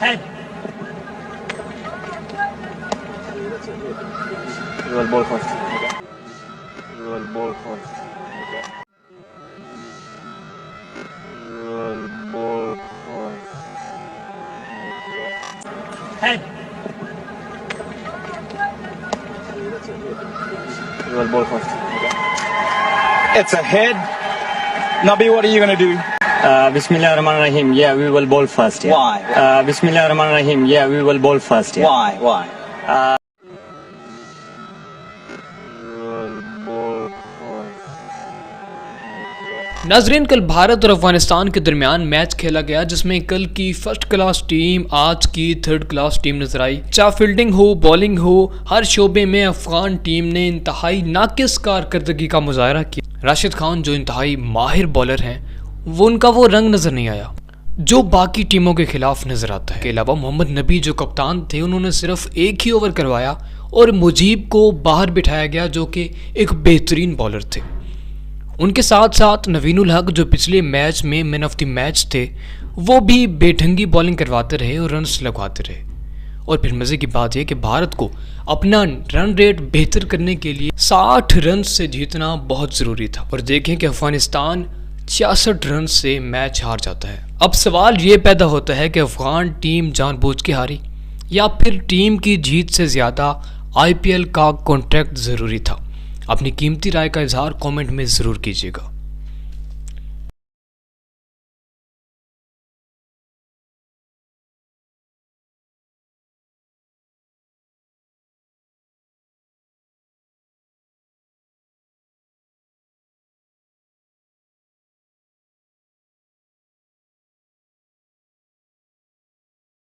Head. You will ball first. Okay. You will ball first. Okay. You will ball first. Head. You will ball first. Okay. It's a head. Nabi, what are you going to do? Bismillahirrahmanirrahim. Yeah, we will bowl first. Yeah. Why? Bismillahirrahmanirrahim. Yeah, we will bowl first. Yeah. Why? You will ball first. नाजरीन, कल भारत और अफगानिस्तान के दरमियान match खेला गया जिसमें कल की फर्स्ट क्लास टीम आज की थर्ड क्लास टीम नजर आई। चाहे फील्डिंग हो, बॉलिंग हो, हर शोबे में अफगान टीम ने इंतहाई नाकिस कारकर्दगी का मुजाहरा किया। राशिद खान जो इंतहाई माहिर बॉलर हैं, वो उनका वो रंग नजर नहीं आया जो बाकी टीमों के खिलाफ नजर आता है। के अलावा मोहम्मद नबी जो कप्तान थे, उन्होंने सिर्फ एक ही ओवर करवाया और मुजीब को बाहर बिठाया गया जो कि एक बेहतरीन बॉलर थे। उनके साथ साथ नवीनुल हक जो पिछले मैच में मैन ऑफ द मैच थे, वो भी बेढंगी बॉलिंग करवाते रहे और रन्स लगवाते रहे। और फिर मज़े की बात यह कि भारत को अपना रन रेट बेहतर करने के लिए 60 रन से जीतना बहुत ज़रूरी था और देखें कि अफगानिस्तान 66 रन से मैच हार जाता है। अब सवाल ये पैदा होता है कि अफगान टीम जानबूझ के हारी या फिर टीम की जीत से ज़्यादा IPL का कॉन्ट्रैक्ट ज़रूरी था। अपनी कीमती राय का इजहार कमेंट में ज़रूर कीजिएगा।